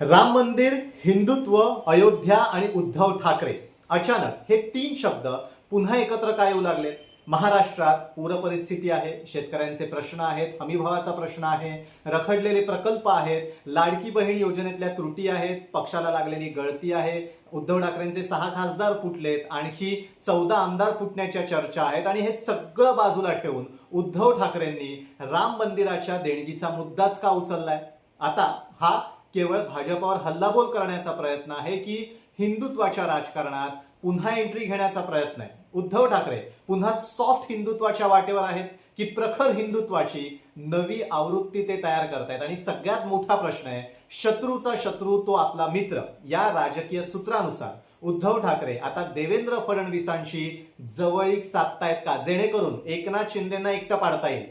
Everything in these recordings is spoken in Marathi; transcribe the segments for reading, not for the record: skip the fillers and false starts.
राम मंदिर, हिंदुत्व, अयोध्या आणि उद्धव ठाकरे अचानक हे तीन शब्द पुन्हा एकत्र काय येऊ लागले? महाराष्ट्रात पूर परिस्थिती आहे, शेतकऱ्यांचे प्रश्न आहेत, हमीभावाचा प्रश्न आहे, रखडलेले प्रकल्प आहेत, लाडकी बहीण योजनेतल्या त्रुटी आहेत, पक्षाला लागलेली गळती आहे, उद्धव ठाकरेंचे 6 खासदार फुटलेत, आणखी 14 आमदार फुटण्याच्या चर्चा आहेत आणि हे सगळं बाजूला ठेवून उद्धव ठाकरेंनी राम मंदिराच्या देणगीचा मुद्दाच का उचललाय? आता हा केवळ भाजपवर हल्लाबोल करण्याचा प्रयत्न आहे की हिंदुत्वाच्या राजकारणात पुन्हा एंट्री घेण्याचा प्रयत्न आहे? उद्धव ठाकरे पुन्हा सॉफ्ट हिंदुत्वाच्या वाटेवर आहेत की प्रखर हिंदुत्वाची नवी आवृत्ती ते तयार करतायत? आणि सगळ्यात मोठा प्रश्न आहे, शत्रूचा शत्रू तो आपला मित्र या राजकीय सूत्रानुसार उद्धव ठाकरे आता देवेंद्र फडणवीसांशी जवळीक साधतायत का, जेणेकरून एकनाथ शिंदेना एकटं पाडता येईल?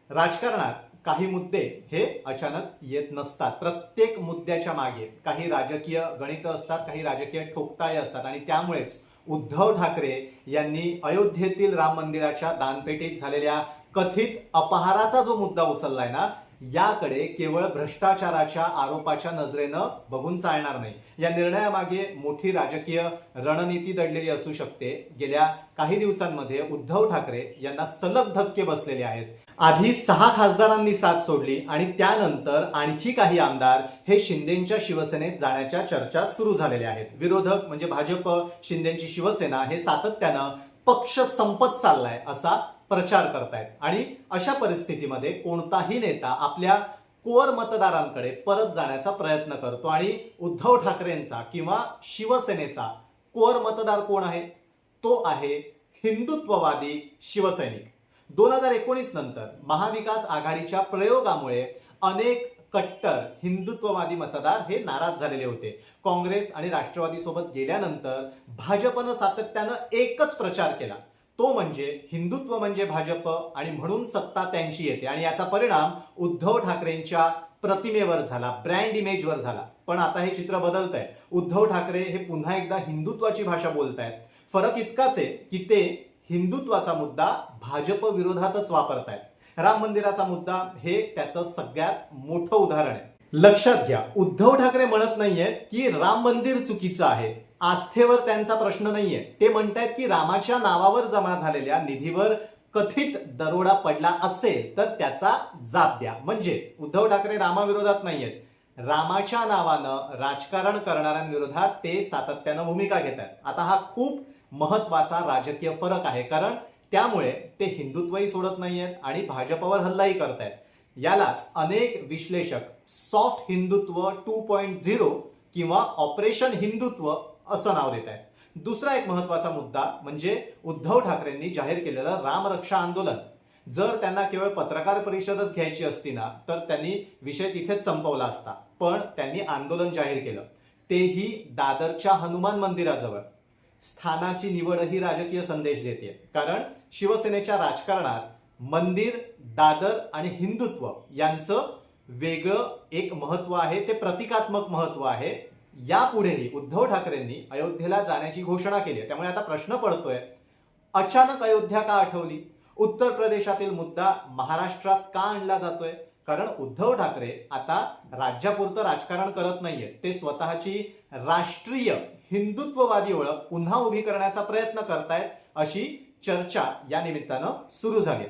राजकारणात काही मुद्दे हे अचानक येत नसतात. प्रत्येक मुद्द्याच्या मागे काही राजकीय गणित असतात, काही राजकीय ठोकताळे असतात आणि त्यामुळेच उद्धव ठाकरे यांनी अयोध्येतील राम मंदिराच्या दानपेटीत झालेल्या कथित अपहाराचा जो मुद्दा उचललाय ना, याकडे केवळ भ्रष्टाचाराच्या आरोपाच्या नजरेनं बघून चालणार नाही. या निर्णयामागे मोठी राजकीय रणनीती दडलेली असू शकते. गेल्या काही दिवसांमध्ये उद्धव ठाकरे यांना सलग धक्के बसलेले आहेत. आधी 6 खासदारांनी साथ सोडली आणि त्यानंतर आणखी काही आमदार हे शिंदेच्या शिवसेनेत जाण्याच्या चर्चा सुरू झालेल्या आहेत. विरोधक म्हणजे भाजप, शिंदेची शिवसेना हे सातत्यानं पक्ष संपत चाललाय असा प्रचार करतायत आणि अशा परिस्थितीमध्ये कोणताही नेता आपल्या कोर मतदारांकडे परत जाण्याचा प्रयत्न करतो आणि उद्धव ठाकरेंचा किंवा शिवसेनेचा कोर मतदार कोण आहे? तो आहे हिंदुत्ववादी शिवसैनिक. 2019 नंतर महाविकास आघाडीच्या प्रयोगामुळे अनेक कट्टर हिंदुत्ववादी मतदार हे नाराज झालेले होते. काँग्रेस आणि राष्ट्रवादी सोबत गेल्यानंतर भाजपनं सातत्यानं एकच प्रचार केला, तो म्हणजे हिंदुत्व म्हणजे भाजप आणि म्हणून सत्ता त्यांची येते. आणि याचा परिणाम उद्धव ठाकरेंच्या प्रतिमेवर झाला, ब्रँड इमेजवर झाला. पण आता हे चित्र बदलत आहे. उद्धव ठाकरे हे पुन्हा एकदा हिंदुत्वाची भाषा बोलतायत. फरक इतकाच आहे की ते हिंदुत्वाचा मुद्दा भाजप विरोधातच वापरतायत. राम मंदिराचा मुद्दा हे त्याचं सगळ्यात मोठं उदाहरण आहे. लक्षात घ्या, उद्धव ठाकरे म्हणत नाहीयेत की राम मंदिर चुकीचं आहे, आस्थेवर त्यांचा प्रश्न नाहीये. ते म्हणतायत की रामाच्या नावावर जमा झालेल्या निधीवर कथित दरोडा पडला असेल तर त्याचा जाब द्या. म्हणजे उद्धव ठाकरे रामाविरोधात नाहीयेत, रामाच्या नावानं राजकारण करणाऱ्यांविरोधात ते सातत्यानं भूमिका घेतात. आता हा खूप महत्वाचा राजकीय फरक आहे, कारण त्यामुळे ते हिंदुत्वही सोडत नाहीयेत आणि भाजपवर हल्लाही करतायत. यालाच अनेक विश्लेषक सॉफ्ट हिंदुत्व 2.0 किंवा ऑपरेशन हिंदुत्व असं नाव देत आहेत. दुसरा एक महत्वाचा मुद्दा म्हणजे उद्धव ठाकरेंनी जाहीर केलेलं राम रक्षा आंदोलन. जर त्यांना केवळ पत्रकार परिषदच घ्यायची असती ना, तर त्यांनी विषय तिथेच संपवला असता. पण त्यांनी आंदोलन जाहीर केलं, तेही दादरच्या हनुमान मंदिराजवळ. स्थानाची निवड ही राजकीय संदेश देते, कारण शिवसेनेच्या राजकारणात मंदिर, दादर आणि हिंदुत्व यांचं वेगळं एक महत्व आहे, ते प्रतिकात्मक महत्व आहे. यापुढेही उद्धव ठाकरेंनी अयोध्येला जाण्याची घोषणा केली आहे. त्यामुळे आता प्रश्न पडतोय, अचानक अयोध्या का आठवली? उत्तर प्रदेशातील मुद्दा महाराष्ट्रात का आणला जातोय? कारण उद्धव ठाकरे आता राज्यापुरतं राजकारण करत नाहीये, ते स्वतःची राष्ट्रीय हिंदुत्ववादी ओळख पुन्हा उभी करण्याचा प्रयत्न करतायत, अशी चर्चा या निमित्तानं सुरू झाली.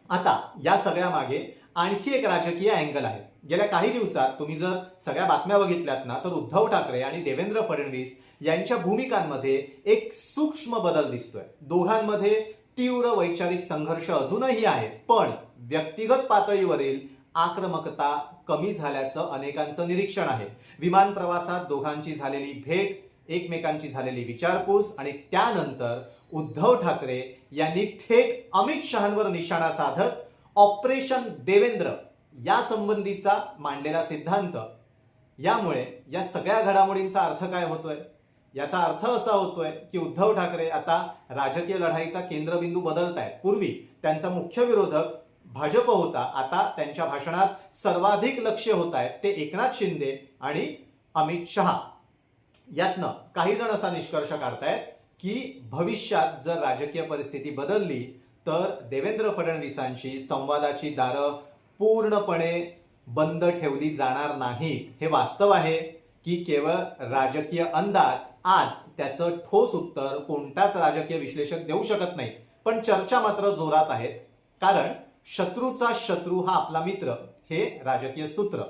आता या सगळ्या मागे आणखी एक राजकीय अँगल आहे. गेल्या काही दिवसात तुम्ही जर सगळ्या बातम्या बघितल्यात ना, तर उद्धव ठाकरे आणि देवेंद्र फडणवीस यांच्या भूमिकांमध्ये एक सूक्ष्म बदल दिसतोय. दोघांमध्ये तीव्र वैचारिक संघर्ष अजूनही आहे, पण व्यक्तिगत पातळीवरील आक्रमकता कमी झाल्याचं अनेकांचं निरीक्षण आहे. विमान प्रवासात दोघांची झालेली भेट, एकमेकांची झालेली विचारपूस आणि त्यानंतर उद्धव ठाकरे यांनी थेट अमित शहांवर निशाणा साधत ऑपरेशन देवेंद्र या संबंधीचा मांडलेला सिद्धांत. यामुळे या सगळ्या घडामोडींचा अर्थ काय होतोय? याचा अर्थ असा होतोय की उद्धव ठाकरे आता राजकीय लढाईचा केंद्रबिंदू बदलतायत. पूर्वी त्यांचा मुख्य विरोधक भाजप होता, आता त्यांच्या भाषणात सर्वाधिक लक्ष होत आहेत ते एकनाथ शिंदे आणि अमित शहा. यातनं काही जण असा निष्कर्ष काढतायत की भविष्यात जर राजकीय परिस्थिती बदलली तर देवेंद्र फडणवीसांची संवादाची दारं पूर्णपणे बंद ठेवली जाणार नाहीत. हे वास्तव आहे की केवळ राजकीय अंदाज? आज त्याचं ठोस उत्तर कोणताच राजकीय विश्लेषक देऊ शकत नाही. पण चर्चा मात्र जोरात आहेत, कारण शत्रूचा शत्रू हा आपला मित्र हे राजकीय सूत्र.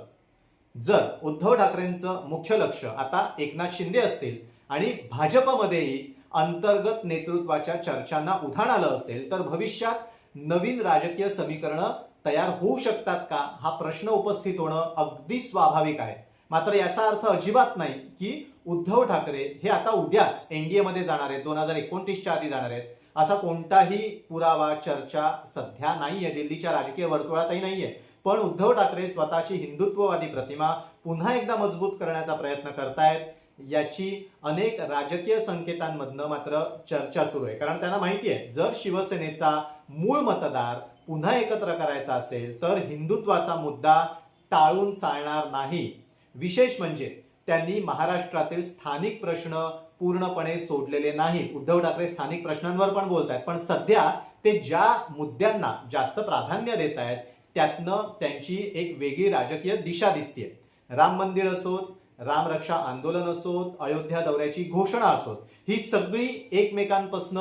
जर उद्धव ठाकरेंचं मुख्य लक्ष आता एकनाथ शिंदे असतील आणि भाजपमध्येही अंतर्गत नेतृत्वाच्या चर्चांना उधाण आलं असेल, तर भविष्यात नवीन राजकीय समीकरणं तयार होऊ शकतात का, हा प्रश्न उपस्थित होणं अगदी स्वाभाविक आहे. मात्र याचा अर्थ अजिबात नाही की उद्धव ठाकरे हे आता उद्याच एनडीए मध्ये जाणार आहेत, 2029च्या आधी जाणार आहेत, असा कोणताही पुरावा चर्चा सध्या नाहीये, दिल्लीच्या राजकीय वर्तुळातही नाहीये. पण उद्धव ठाकरे स्वतःची हिंदुत्ववादी प्रतिमा पुन्हा एकदा मजबूत करण्याचा प्रयत्न करतायत, याची अनेक राजकीय संकेतांमधनं मात्र चर्चा सुरू आहे. कारण त्यांना माहिती आहे, जर शिवसेनेचा मूळ मतदार पुन्हा एकत्र करायचा असेल तर हिंदुत्वाचा मुद्दा टाळून चालणार नाही. विशेष म्हणजे त्यांनी महाराष्ट्रातील स्थानिक प्रश्न पूर्णपणे सोडलेले नाहीत. उद्धव ठाकरे स्थानिक प्रश्नांवर पण बोलत आहेत, पण सध्या ते ज्या मुद्द्यांना जास्त प्राधान्य देत आहेत त्यातनं त्यांची एक वेगळी राजकीय दिशा दिसतेय. राम मंदिर असोत, रामरक्षा आंदोलन असोत, अयोध्या दौऱ्याची घोषणा असोत, ही सगळी एकमेकांपासून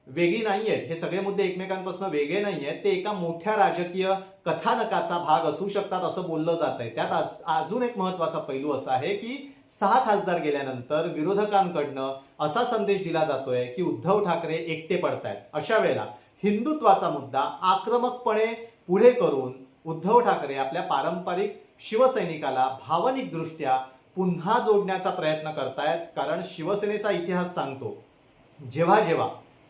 वेगळी नाहीयेत. हे सगळे मुद्दे एकमेकांपासून वेगळे नाहीयेत, ते एका मोठ्या राजकीय कथानकाचा भाग असू शकतात असं बोललं जात आहे. त्यात अजून एक महत्वाचा पैलू असा आहे की 6 खासदार गेल्यानंतर विरोधकांकडनं असा संदेश दिला जातोय की उद्धव ठाकरे एकटे पडतायत. अशा वेळेला हिंदुत्वाचा मुद्दा आक्रमकपणे पुढे करून उद्धव ठाकरे आपल्या पारंपरिक शिवसैनिकाला भावनिक दृष्ट्या पुन्हा जोडण्याचा प्रयत्न करतायत. कारण शिवसेनेचा इतिहास सांगतो, जेव्हा जेव्हा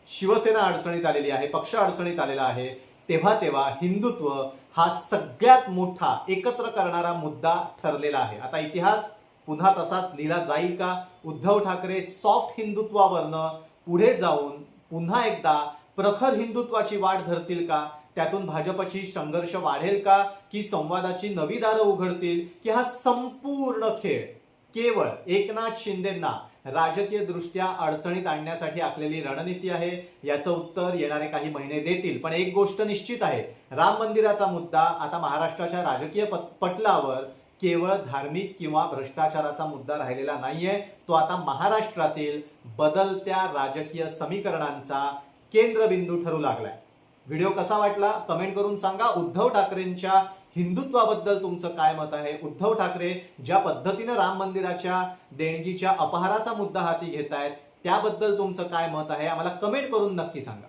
शिवसेना अडचणीत आलेली आहे, पक्ष अडचणीत आलेला आहे, तेव्हा तेव्हा हिंदुत्व हा सगळ्यात मोठा एकत्र करणारा मुद्दा ठरलेला आहे. आता इतिहास पुन्हा तसाच लिहिला जाईल का? उद्धव ठाकरे सॉफ्ट हिंदुत्वावरनं पुढे जाऊन पुन्हा एकदा प्रखर हिंदुत्वाची वाट धरतील का? त्यातून भाजपची संघर्ष वाढेल का, की संवादाची नवी दारं उघडतील, की हा संपूर्ण खेळ केवळ एकनाथ शिंदेंना राजकीय दृष्ट्या अडचणीत आणण्यासाठी आखलेली रणनीती आहे? याचं उत्तर येणारे काही महिने देतील. पण एक गोष्ट निश्चित आहे, राम मंदिराचा मुद्दा आता महाराष्ट्राच्या राजकीय पटलावर केवळ धार्मिक किंवा भ्रष्टाचाराचा मुद्दा राहिलेला नाहीये. तो आता महाराष्ट्रातील बदलत्या राजकीय समीकरणांचा केंद्रबिंदू ठरू लागलाय. व्हिडिओ कसा वाटला कमेंट करून सांगा. उद्धव ठाकरेंच्या हिंदुत्वाबद्दल तुमचं काय मत आहे? उद्धव ठाकरे ज्या पद्धतीने राम मंदिराच्या देणगीच्या अपहाराचा मुद्दा हाती घेतायत त्याबद्दल तुमचं काय मत आहे? आम्हाला कमेंट करून नक्की सांगा.